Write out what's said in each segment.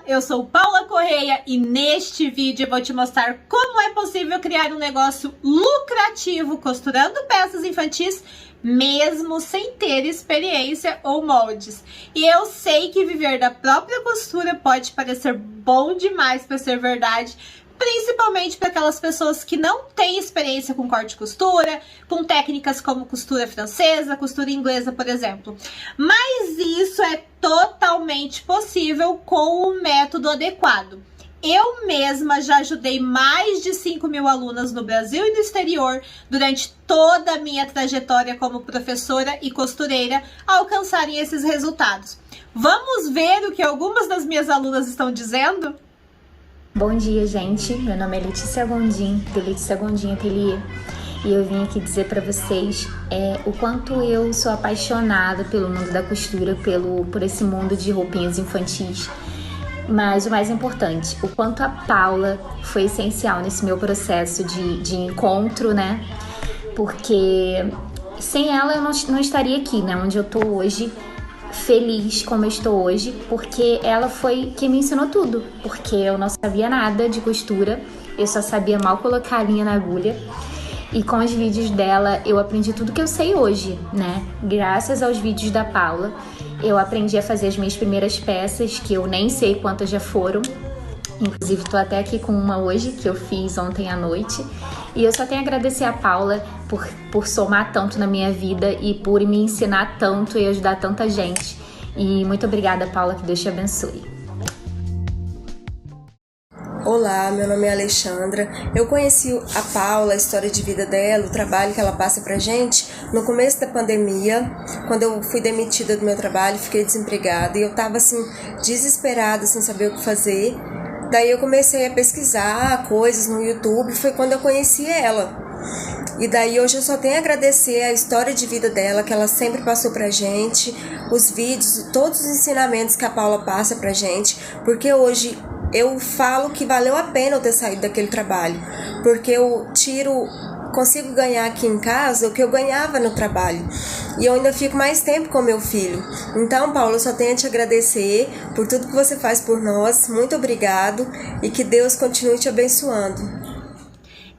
eu sou Paula Correia e neste vídeo eu vou te mostrar como é possível criar um negócio lucrativo costurando peças infantis mesmo sem ter experiência ou moldes. E eu sei que viver da própria costura pode parecer bom demais para ser verdade, principalmente para aquelas pessoas que não têm experiência com corte e costura, com técnicas como costura francesa, costura inglesa, por exemplo. Mas isso é totalmente possível com o método adequado. Eu mesma já ajudei mais de 5.000 alunas no Brasil e no exterior durante toda a minha trajetória como professora e costureira a alcançarem esses resultados. Vamos ver o que algumas das minhas alunas estão dizendo? Bom dia, gente. Meu nome é Letícia Gondim, do Letícia Gondim Ateliê. E eu vim aqui dizer para vocês o quanto eu sou apaixonada pelo mundo da costura, por esse mundo de roupinhas infantis. Mas o mais importante, o quanto a Paula foi essencial nesse meu processo de encontro, né? Porque sem ela eu não estaria aqui, né? Onde eu tô hoje, feliz como eu estou hoje, porque ela foi quem me ensinou tudo. Porque eu não sabia nada de costura, eu só sabia mal colocar a linha na agulha. E com os vídeos dela eu aprendi tudo que eu sei hoje, né? Graças aos vídeos da Paula, eu aprendi a fazer as minhas primeiras peças, que eu nem sei quantas já foram. Inclusive, tô até aqui com uma hoje, que eu fiz ontem à noite. E eu só tenho a agradecer a Paula por somar tanto na minha vida e por me ensinar tanto e ajudar tanta gente. E muito obrigada, Paula, que Deus te abençoe. Olá, meu nome é Alexandra. Eu conheci a Paula, a história de vida dela, o trabalho que ela passa pra gente no começo da pandemia, quando eu fui demitida do meu trabalho, fiquei desempregada e eu tava assim, desesperada, sem saber o que fazer. Daí eu comecei a pesquisar coisas no YouTube, foi quando eu conheci ela. E daí hoje eu só tenho a agradecer a história de vida dela, que ela sempre passou pra gente, os vídeos, todos os ensinamentos que a Paula passa pra gente, porque hoje eu falo que valeu a pena eu ter saído daquele trabalho, porque eu consigo ganhar aqui em casa o que eu ganhava no trabalho, e eu ainda fico mais tempo com meu filho. Então, Paula, eu só tenho a te agradecer por tudo que você faz por nós, muito obrigado, e que Deus continue te abençoando.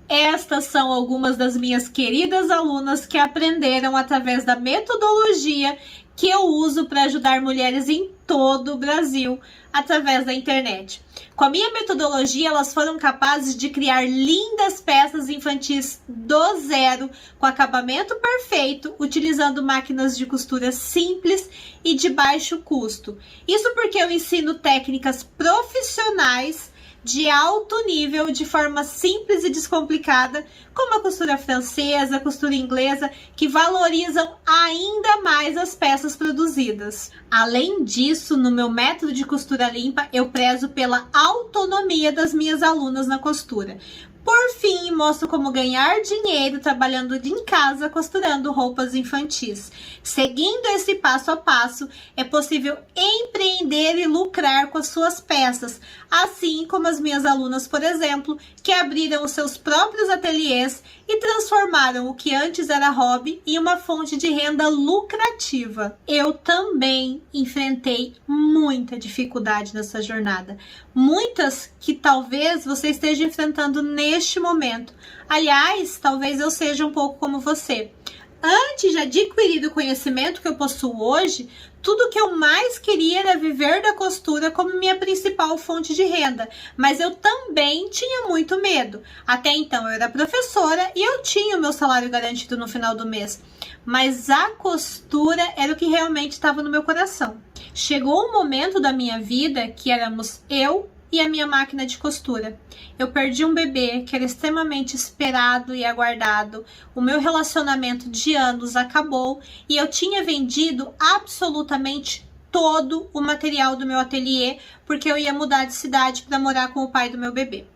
Estas são algumas das minhas queridas alunas que aprenderam através da metodologia que eu uso para ajudar mulheres em todo o Brasil através da internet. Com a minha metodologia, elas foram capazes de criar lindas peças infantis do zero, com acabamento perfeito, utilizando máquinas de costura simples e de baixo custo. Isso porque eu ensino técnicas profissionais de alto nível, de forma simples e descomplicada, como a costura francesa, a costura inglesa, que valorizam ainda mais as peças produzidas. Além disso, no meu método de costura limpa, eu prezo pela autonomia das minhas alunas na costura. Por fim, mostro como ganhar dinheiro trabalhando em casa costurando roupas infantis. Seguindo esse passo a passo, é possível empreender e lucrar com as suas peças, assim como as minhas alunas, por exemplo, que abriram os seus próprios ateliês e transformaram o que antes era hobby em uma fonte de renda lucrativa. Eu também enfrentei muita dificuldade nessa jornada, muitas que talvez você esteja enfrentando neste momento. Aliás, talvez eu seja um pouco como você. Antes de adquirir o conhecimento que eu possuo hoje, tudo que eu mais queria era viver da costura como minha principal fonte de renda, mas eu também tinha muito medo. Até então eu era professora e eu tinha o meu salário garantido no final do mês, mas a costura era o que realmente estava no meu coração. Chegou um momento da minha vida que éramos eu e a minha máquina de costura. Eu perdi um bebê que era extremamente esperado e aguardado. O meu relacionamento de anos acabou e eu tinha vendido absolutamente todo o material do meu ateliê porque eu ia mudar de cidade para morar com o pai do meu bebê.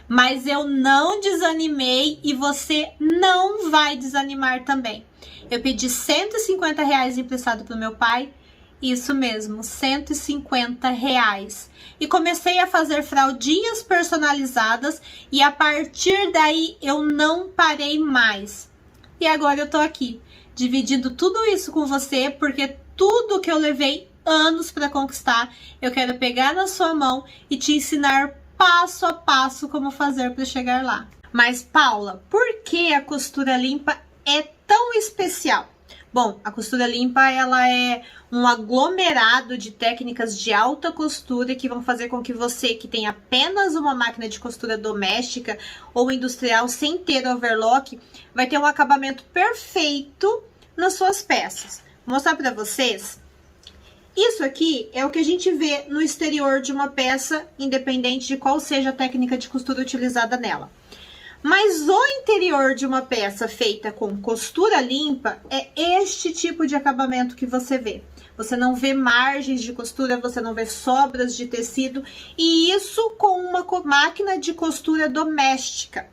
Mas eu não desanimei e você não vai desanimar também. Eu pedi R$150 emprestado para o meu pai. Isso mesmo, R$150. E comecei a fazer fraldinhas personalizadas e a partir daí eu não parei mais. E agora eu tô aqui, dividindo tudo isso com você, porque tudo que eu levei anos para conquistar. Eu quero pegar na sua mão e te ensinar passo a passo como fazer para chegar lá. Mas, Paula, por que a costura limpa é tão especial? Bom, a costura limpa, ela é um aglomerado de técnicas de alta costura que vão fazer com que você, que tem apenas uma máquina de costura doméstica ou industrial sem ter overlock, vai ter um acabamento perfeito nas suas peças. Vou mostrar para vocês. Isso aqui é o que a gente vê no exterior de uma peça, independente de qual seja a técnica de costura utilizada nela. Mas o interior de uma peça feita com costura limpa é este tipo de acabamento que você vê. Você não vê margens de costura, você não vê sobras de tecido, e isso com uma máquina de costura doméstica.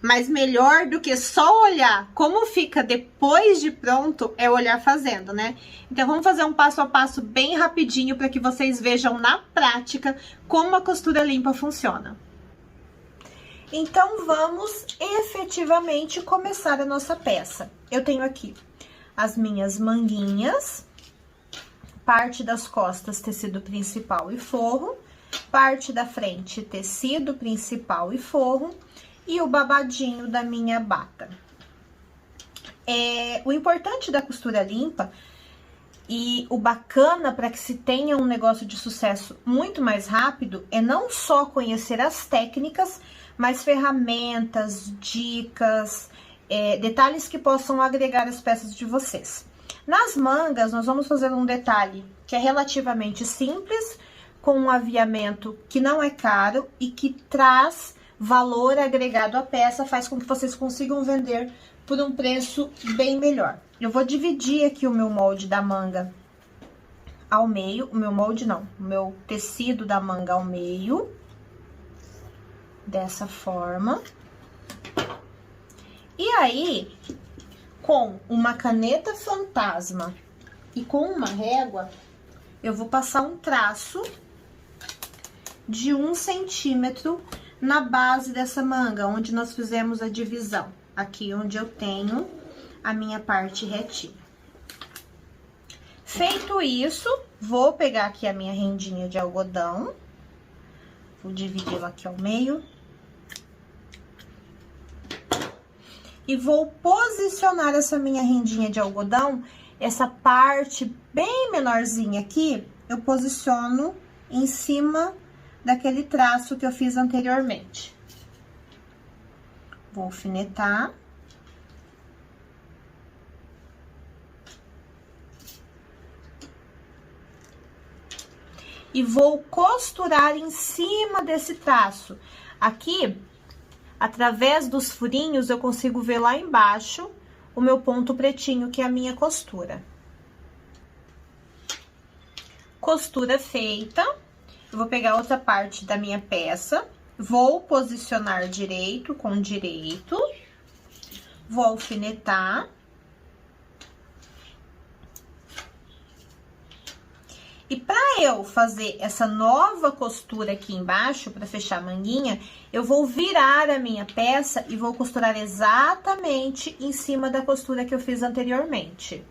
Mas melhor do que só olhar como fica depois de pronto é olhar fazendo, né? Então vamos fazer um passo a passo bem rapidinho para que vocês vejam na prática como a costura limpa funciona. Então, vamos efetivamente começar a nossa peça. Eu tenho aqui as minhas manguinhas, parte das costas, tecido principal e forro, parte da frente, tecido principal e forro, e o babadinho da minha bata. O importante da costura limpa e o bacana para que se tenha um negócio de sucesso muito mais rápido é não só conhecer as técnicas, mas ferramentas, dicas, detalhes que possam agregar as peças de vocês. Nas mangas, nós vamos fazer um detalhe que é relativamente simples, com um aviamento que não é caro e que traz valor agregado à peça, faz com que vocês consigam vender por um preço bem melhor. Eu vou dividir aqui o meu molde da manga ao meio, o meu tecido da manga ao meio, dessa forma. E aí, com uma caneta fantasma e com uma régua, eu vou passar um traço de 1 centímetro na base dessa manga, onde nós fizemos a divisão. Aqui onde eu tenho a minha parte retinha. Feito isso, vou pegar aqui a minha rendinha de algodão. Vou dividi-la aqui ao meio. E vou posicionar essa minha rendinha de algodão, essa parte bem menorzinha aqui, eu posiciono em cima daquele traço que eu fiz anteriormente. Vou alfinetar. E vou costurar em cima desse traço. Aqui, através dos furinhos, eu consigo ver lá embaixo o meu ponto pretinho, que é a minha costura. Costura feita, eu vou pegar outra parte da minha peça, vou posicionar direito com direito, vou alfinetar. E para eu fazer essa nova costura aqui embaixo, para fechar a manguinha, eu vou virar a minha peça e vou costurar exatamente em cima da costura que eu fiz anteriormente.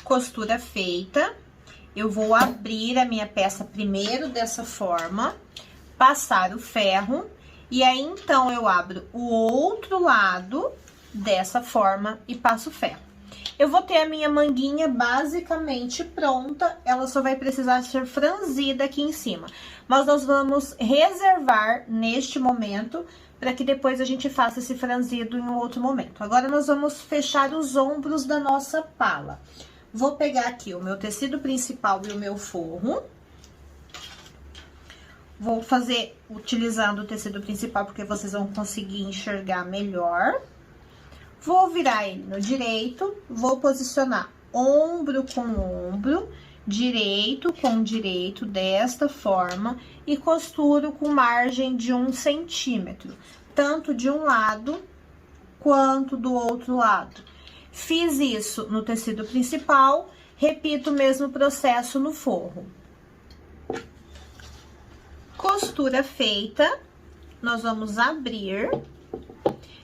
Costura feita, eu vou abrir a minha peça primeiro dessa forma, passar o ferro, e aí então eu abro o outro lado dessa forma e passo o ferro. Eu vou ter a minha manguinha basicamente pronta, ela só vai precisar ser franzida aqui em cima. Mas nós vamos reservar neste momento, para que depois a gente faça esse franzido em um outro momento. Agora, nós vamos fechar os ombros da nossa pala. Vou pegar aqui o meu tecido principal e o meu forro. Vou fazer utilizando o tecido principal, porque vocês vão conseguir enxergar melhor. Vou virar ele no direito, vou posicionar ombro com ombro, direito com direito, desta forma, e costuro com margem de 1 centímetro, tanto de um lado quanto do outro lado. Fiz isso no tecido principal, repito o mesmo processo no forro. Costura feita, nós vamos abrir.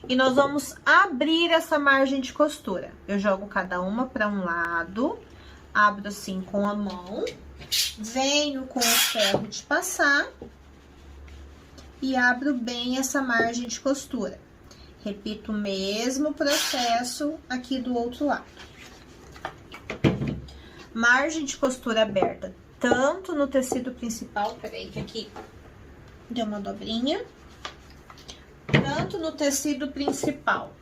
E nós vamos abrir essa margem de costura. Eu jogo cada uma para um lado, Abro assim com a mão, venho com o ferro de passar e abro bem essa margem de costura. Repito o mesmo processo aqui do outro lado. Margem de costura aberta, tanto no tecido principal, peraí que aqui deu uma dobrinha, tanto no tecido principal,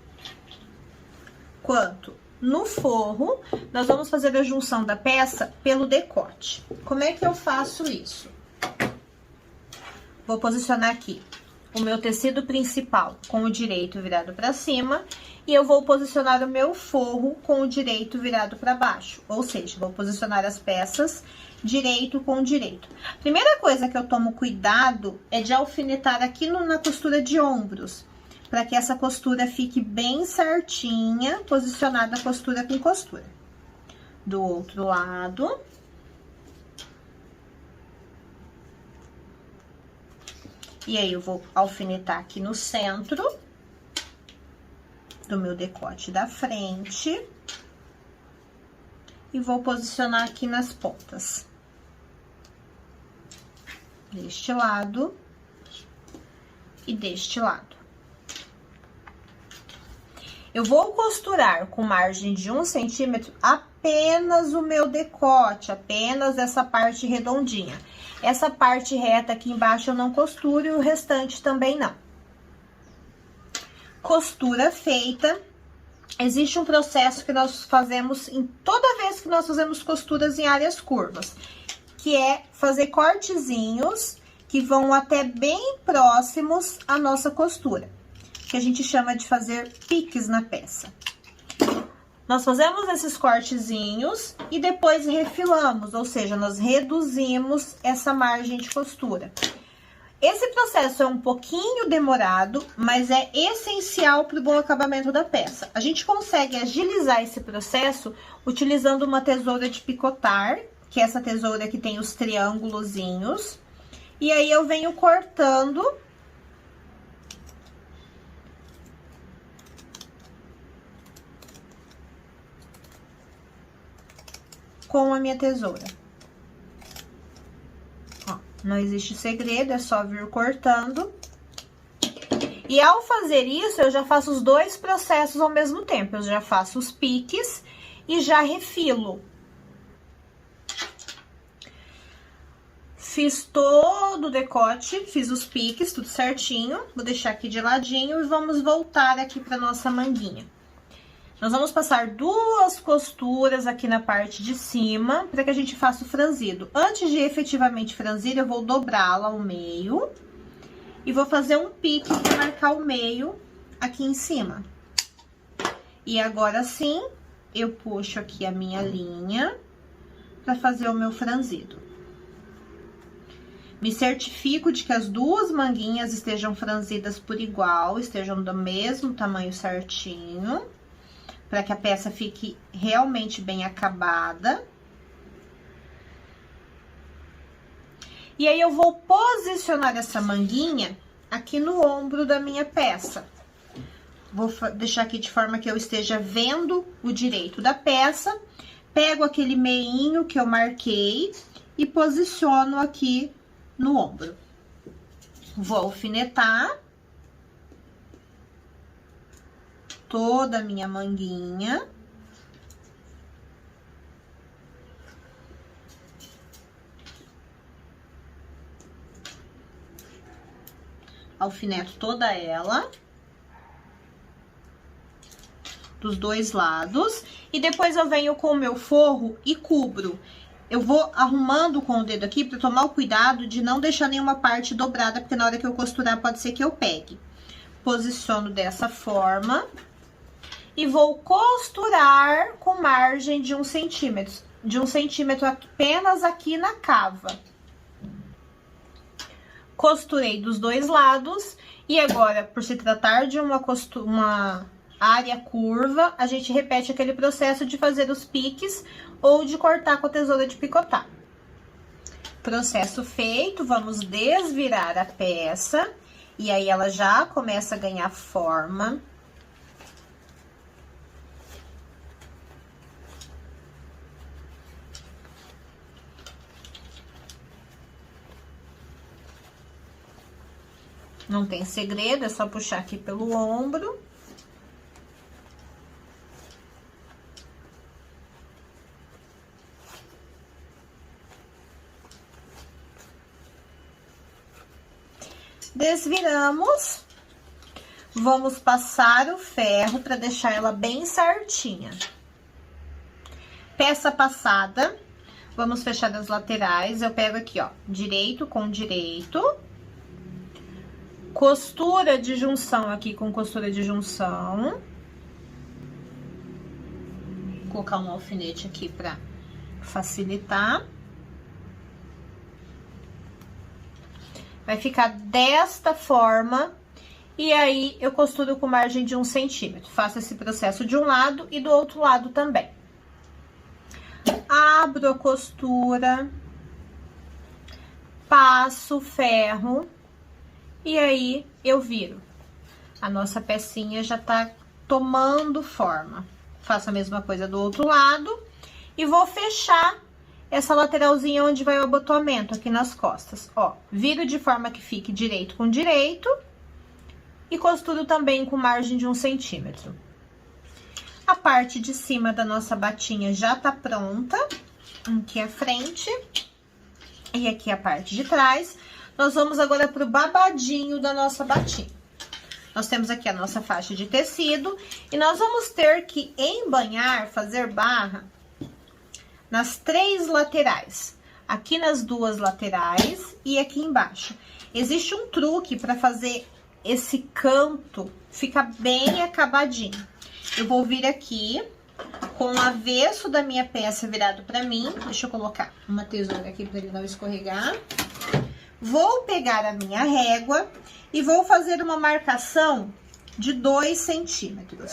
quanto no forro. Nós vamos fazer a junção da peça pelo decote. Como é que eu faço isso? Vou posicionar aqui o meu tecido principal com o direito virado para cima e eu vou posicionar o meu forro com o direito virado para baixo. Ou seja, vou posicionar as peças direito com direito. Primeira coisa que eu tomo cuidado é de alfinetar aqui na costura de ombros, para que essa costura fique bem certinha, posicionada costura com costura. Do outro lado. E aí, eu vou alfinetar aqui no centro do meu decote da frente. E vou posicionar aqui nas pontas. Deste lado e deste lado. Eu vou costurar com margem de 1 centímetro apenas o meu decote, apenas essa parte redondinha. Essa parte reta aqui embaixo eu não costuro e o restante também não. Costura feita. Existe um processo que nós fazemos em toda vez que nós fazemos costuras em áreas curvas, que é fazer cortezinhos que vão até bem próximos à nossa costura, que a gente chama de fazer piques na peça. Nós fazemos esses cortezinhos e depois refilamos, ou seja, nós reduzimos essa margem de costura. Esse processo é um pouquinho demorado, mas é essencial para o bom acabamento da peça. A gente consegue agilizar esse processo utilizando uma tesoura de picotar, que é essa tesoura que tem os triângulozinhos. E aí, eu venho cortando com a minha tesoura. Ó, não existe segredo, é só vir cortando. E ao fazer isso, eu já faço os dois processos ao mesmo tempo. Eu já faço os piques e já refilo. Fiz todo o decote, fiz os piques, tudo certinho. Vou deixar aqui de ladinho e vamos voltar aqui para nossa manguinha. Nós vamos passar 2 costuras aqui na parte de cima, para que a gente faça o franzido. Antes de efetivamente franzir, eu vou dobrá-la ao meio. E vou fazer um pique para marcar o meio aqui em cima. E agora sim, eu puxo aqui a minha linha para fazer o meu franzido. Me certifico de que as 2 manguinhas estejam franzidas por igual, estejam do mesmo tamanho certinho, para que a peça fique realmente bem acabada. E aí, eu vou posicionar essa manguinha aqui no ombro da minha peça. Vou deixar aqui de forma que eu esteja vendo o direito da peça. Pego aquele meinho que eu marquei e posiciono aqui no ombro. Vou alfinetar toda a minha manguinha. Alfineto toda ela. Dos 2 lados. E depois eu venho com o meu forro e cubro. Eu vou arrumando com o dedo aqui para tomar o cuidado de não deixar nenhuma parte dobrada, porque na hora que eu costurar pode ser que eu pegue. Posiciono dessa forma. E vou costurar com margem de 1 centímetro. De 1 centímetro apenas aqui na cava. Costurei dos 2 lados. E agora, por se tratar de uma área curva, a gente repete aquele processo de fazer os piques ou de cortar com a tesoura de picotar. Processo feito, vamos desvirar a peça. E aí, ela já começa a ganhar forma. Não tem segredo, é só puxar aqui pelo ombro. Desviramos. Vamos passar o ferro para deixar ela bem certinha. Peça passada. Vamos fechar as laterais. Eu pego aqui, ó, direito com direito. Costura de junção aqui com costura de junção. Vou colocar um alfinete aqui para facilitar. Vai ficar desta forma. E aí, eu costuro com margem de 1 centímetro. Faço esse processo de um lado e do outro lado também. Abro a costura. Passo o ferro. E aí, eu viro. A nossa pecinha já tá tomando forma. Faço a mesma coisa do outro lado. E vou fechar essa lateralzinha onde vai o abotoamento, aqui nas costas. Ó, viro de forma que fique direito com direito. E costuro também com margem de 1 centímetro. A parte de cima da nossa batinha já tá pronta. Aqui a frente. E aqui a parte de trás. Nós vamos agora pro babadinho da nossa batinha. Nós temos aqui a nossa faixa de tecido. E nós vamos ter que embanhar, fazer barra nas 3 laterais. Aqui nas 2 laterais e aqui embaixo. Existe um truque para fazer esse canto ficar bem acabadinho. Eu vou vir aqui com o avesso da minha peça virado para mim. Deixa eu colocar uma tesoura aqui para ele não escorregar. Vou pegar a minha régua e vou fazer uma marcação de 2 centímetros.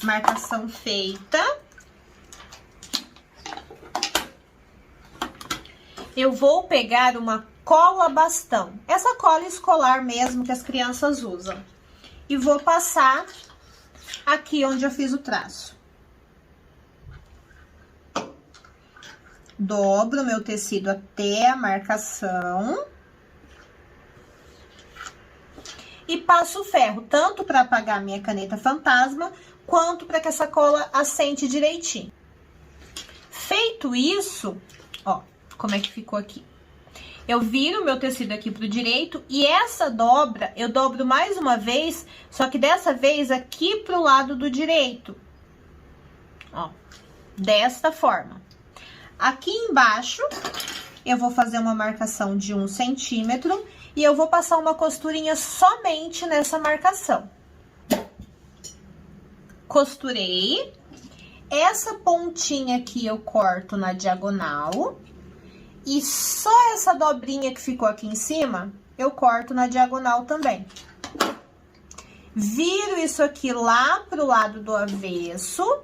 Marcação feita. Eu vou pegar uma cola bastão, essa cola escolar mesmo que as crianças usam. E vou passar aqui onde eu fiz o traço. Dobro meu tecido até a marcação. E passo o ferro, tanto para apagar a minha caneta fantasma, quanto para que essa cola assente direitinho. Feito isso, ó, como é que ficou aqui. Eu viro meu tecido aqui pro direito e essa dobra, eu dobro mais uma vez, só que dessa vez aqui pro lado do direito. Ó, desta forma. Aqui embaixo, eu vou fazer uma marcação de 1 centímetro e eu vou passar uma costurinha somente nessa marcação. Costurei. Essa pontinha aqui eu corto na diagonal. E só essa dobrinha que ficou aqui em cima, eu corto na diagonal também. Viro isso aqui lá pro lado do avesso.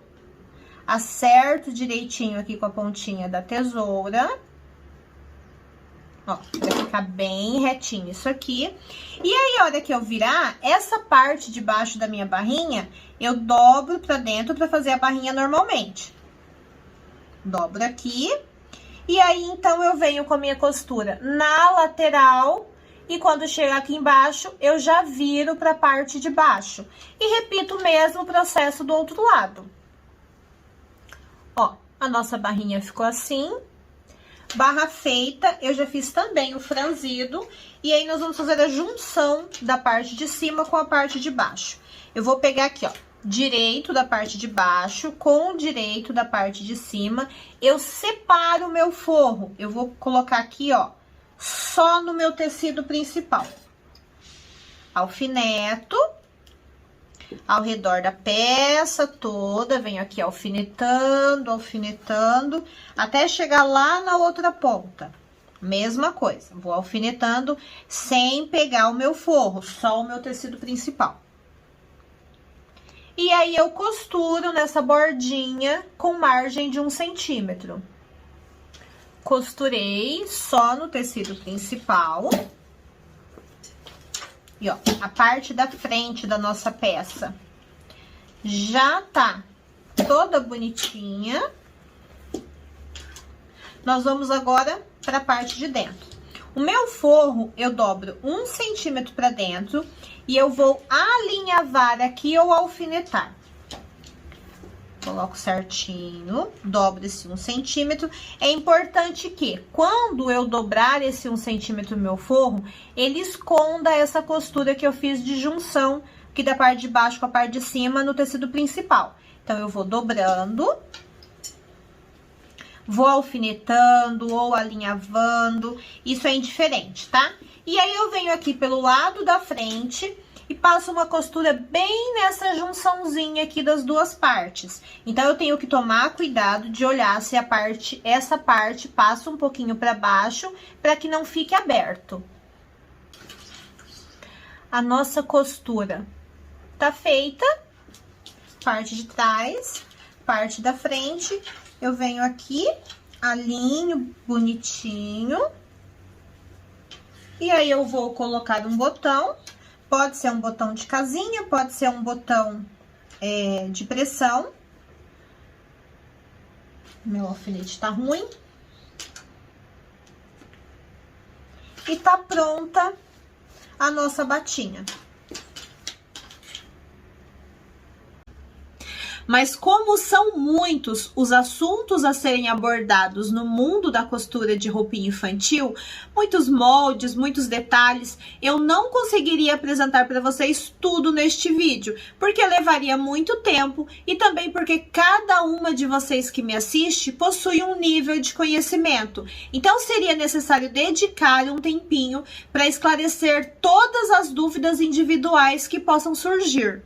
Acerto direitinho aqui com a pontinha da tesoura. Ó, vai ficar bem retinho isso aqui. E aí, a hora que eu virar, essa parte de baixo da minha barrinha, eu dobro pra dentro pra fazer a barrinha normalmente. Dobro aqui. E aí, então, eu venho com a minha costura na lateral e quando chegar aqui embaixo, eu já viro pra parte de baixo. E repito o mesmo processo do outro lado. Ó, a nossa barrinha ficou assim. Barra feita, eu já fiz também o franzido. E aí, nós vamos fazer a junção da parte de cima com a parte de baixo. Eu vou pegar aqui, ó, direito da parte de baixo com o direito da parte de cima. Eu separo o meu forro. Eu vou colocar aqui, ó, só no meu tecido principal. Alfineto. Ao redor da peça toda, venho aqui alfinetando, alfinetando, até chegar lá na outra ponta. Mesma coisa, vou alfinetando sem pegar o meu forro, só o meu tecido principal. E aí, eu costuro nessa bordinha com margem de 1 centímetro. Costurei só no tecido principal. E ó, a parte da frente da nossa peça já tá toda bonitinha. Nós vamos agora para a parte de dentro. O meu forro eu dobro 1 centímetro para dentro e eu vou alinhavar aqui ou alfinetar. Coloco certinho, dobro esse 1 centímetro. É importante que, quando eu dobrar esse 1 centímetro no meu forro, ele esconda essa costura que eu fiz de junção, aqui da parte de baixo com a parte de cima, no tecido principal. Então, eu vou dobrando, vou alfinetando ou alinhavando, isso é indiferente, tá? E aí, eu venho aqui pelo lado da frente e passo uma costura bem nessa junçãozinha aqui das duas partes. Então, eu tenho que tomar cuidado de olhar se essa parte passa um pouquinho para baixo, para que não fique aberto. A nossa costura tá feita, parte de trás, parte da frente. Eu venho aqui, alinho bonitinho. E aí, eu vou colocar um botão. Pode ser um botão de casinha, pode ser um botão de pressão. Meu alfinete tá ruim. E tá pronta a nossa batinha. Mas como são muitos os assuntos a serem abordados no mundo da costura de roupinha infantil, muitos moldes, muitos detalhes, eu não conseguiria apresentar para vocês tudo neste vídeo, porque levaria muito tempo e também porque cada uma de vocês que me assiste possui um nível de conhecimento. Então seria necessário dedicar um tempinho para esclarecer todas as dúvidas individuais que possam surgir.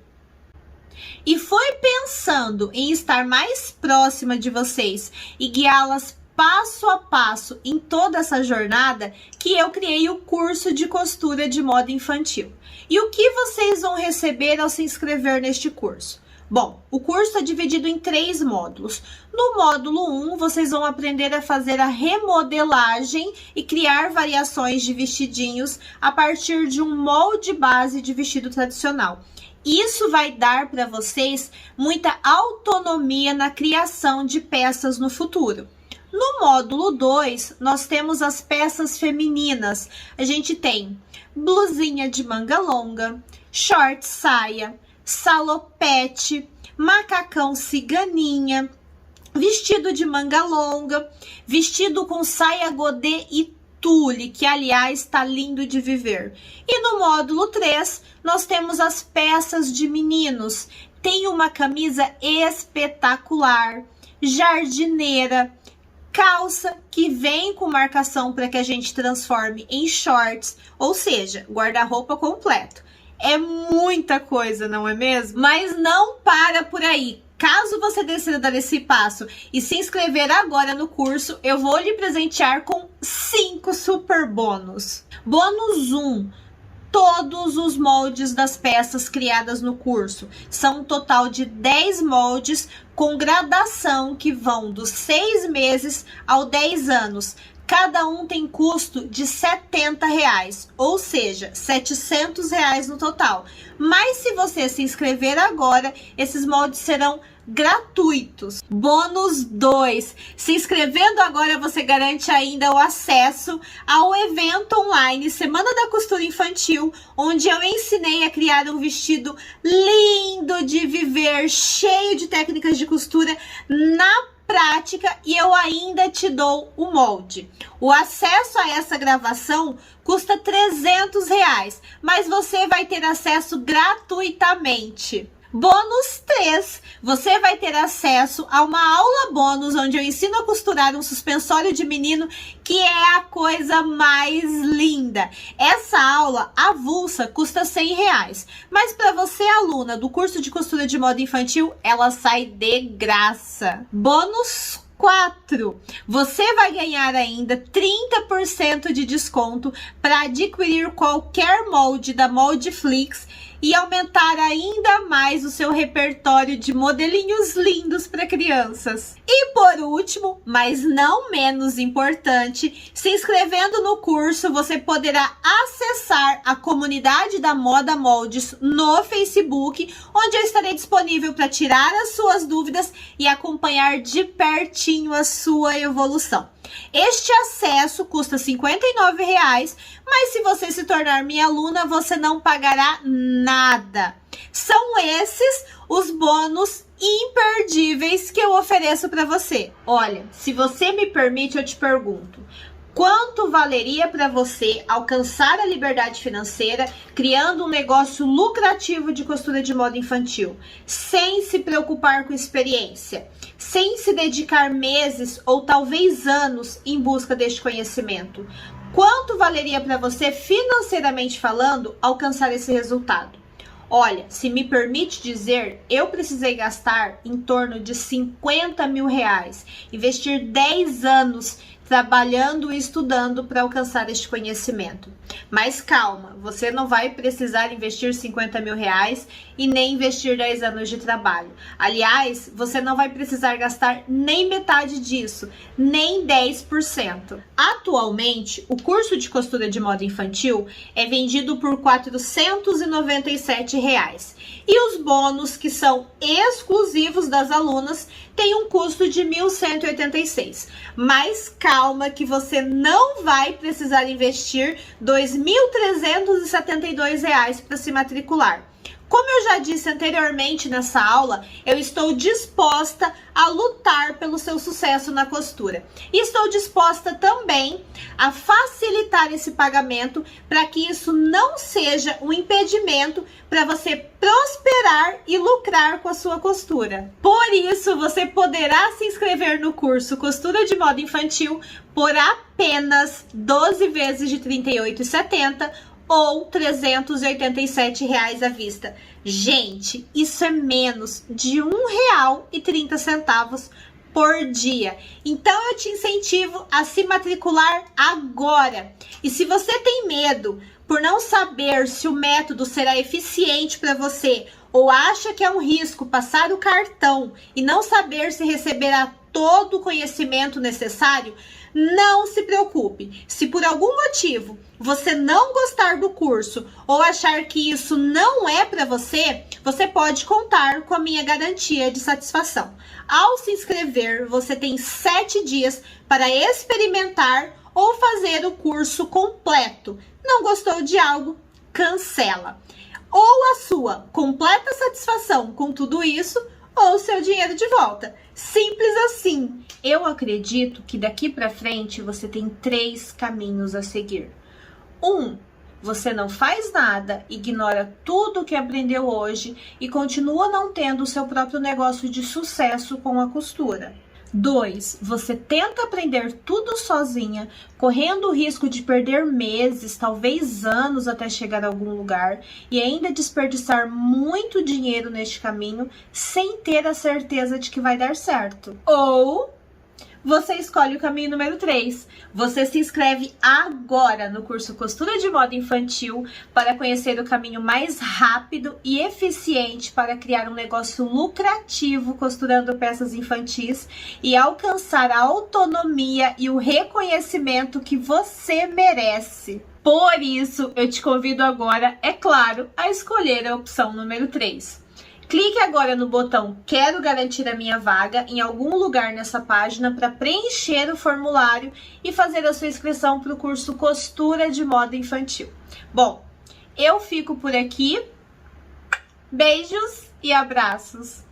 E foi pensando em estar mais próxima de vocês e guiá-las passo a passo em toda essa jornada que eu criei o curso de costura de moda infantil. E o que vocês vão receber ao se inscrever neste curso? Bom, o curso é dividido em 3 módulos. No módulo 1, vocês vão aprender a fazer a remodelagem e criar variações de vestidinhos a partir de um molde base de vestido tradicional. Isso vai dar para vocês muita autonomia na criação de peças no futuro. No módulo 2, nós temos as peças femininas. A gente tem blusinha de manga longa, short saia, salopete, macacão ciganinha, vestido de manga longa, vestido com saia godê e tule, que aliás está lindo de viver. E no módulo 3, nós temos as peças de meninos. Tem uma camisa espetacular, jardineira, calça que vem com marcação para que a gente transforme em shorts, ou seja, guarda-roupa completo. É muita coisa, não é mesmo? Mas não para por aí. Caso você decida dar esse passo e se inscrever agora no curso, eu vou lhe presentear com 5 super bônus. Bônus 1. Todos os moldes das peças criadas no curso. São um total de 10 moldes com gradação que vão dos 6 meses ao 10 anos. Cada um tem custo de R$70, ou seja, R$700 no total. Mas se você se inscrever agora, esses moldes serão gratuitos. Bônus 2. Se inscrevendo agora, você garante ainda o acesso ao evento online Semana da Costura Infantil, onde eu ensinei a criar um vestido lindo de viver, cheio de técnicas de costura na prática, e eu ainda te dou o molde. O acesso a essa gravação custa R$300, mas você vai ter acesso gratuitamente. Bônus 3, você vai ter acesso a uma aula bônus onde eu ensino a costurar um suspensório de menino, que é a coisa mais linda. Essa aula avulsa custa R$100, mas para você, aluna do curso de costura de moda infantil, ela sai de graça. Bônus 4, você vai ganhar ainda 30% de desconto para adquirir qualquer molde da Moldeflix e aumentar ainda mais o seu repertório de modelinhos lindos para crianças. E por último, mas não menos importante, se inscrevendo no curso, você poderá acessar a comunidade da Moda Moldes no Facebook, onde eu estarei disponível para tirar as suas dúvidas e acompanhar de pertinho a sua evolução. Este acesso custa R$ 59,00, mas se você se tornar minha aluna, você não pagará nada. São esses os bônus imperdíveis que eu ofereço para você. Olha, se você me permite, eu te pergunto: quanto valeria para você alcançar a liberdade financeira criando um negócio lucrativo de costura de moda infantil, sem se preocupar com experiência, sem se dedicar meses ou talvez anos em busca deste conhecimento? Quanto valeria para você, financeiramente falando, alcançar esse resultado? Olha, se me permite dizer, eu precisei gastar em torno de R$ 50.000, investir 10 anos trabalhando e estudando para alcançar este conhecimento. Mas calma, você não vai precisar investir R$ 50.000 e nem investir 10 anos de trabalho. Aliás, você não vai precisar gastar nem metade disso, nem 10%. Atualmente, o curso de costura de moda infantil é vendido por R$ 497. E os bônus, que são exclusivos das alunas, têm um custo de R$ 1.186. Mas calma que você não vai precisar investir R$ 2.372 para se matricular. Como eu já disse anteriormente nessa aula, eu estou disposta a lutar pelo seu sucesso na costura. E estou disposta também a facilitar esse pagamento para que isso não seja um impedimento para você prosperar e lucrar com a sua costura. Por isso, você poderá se inscrever no curso Costura de Moda Infantil por apenas 12 vezes de R$ 38,70 ou R$ 387 à vista. Gente, isso é menos de R$ 1,30 por dia. Então eu te incentivo a se matricular agora. E se você tem medo por não saber se o método será eficiente para você, ou acha que é um risco passar o cartão e não saber se receberá todo o conhecimento necessário, não se preocupe. Se por algum motivo você não gostar do curso ou achar que isso não é para você, você pode contar com a minha garantia de satisfação. Ao se inscrever, você tem 7 dias para experimentar ou fazer o curso completo. Não gostou de algo? Cancela. Ou a sua completa satisfação com tudo isso, ou seu dinheiro de volta. Simples assim. Eu acredito que daqui para frente você tem 3 caminhos a seguir. 1. Você não faz nada, ignora tudo que aprendeu hoje e continua não tendo o seu próprio negócio de sucesso com a costura. 2. Você tenta aprender tudo sozinha, correndo o risco de perder meses, talvez anos até chegar a algum lugar e ainda desperdiçar muito dinheiro neste caminho sem ter a certeza de que vai dar certo. Ou você escolhe o caminho número 3. Você se inscreve agora no curso Costura de Moda Infantil para conhecer o caminho mais rápido e eficiente para criar um negócio lucrativo costurando peças infantis e alcançar a autonomia e o reconhecimento que você merece. Por isso, eu te convido agora, é claro, a escolher a opção número 3. Clique agora no botão Quero garantir a minha vaga em algum lugar nessa página para preencher o formulário e fazer a sua inscrição para o curso Costura de Moda Infantil. Bom, eu fico por aqui. Beijos e abraços!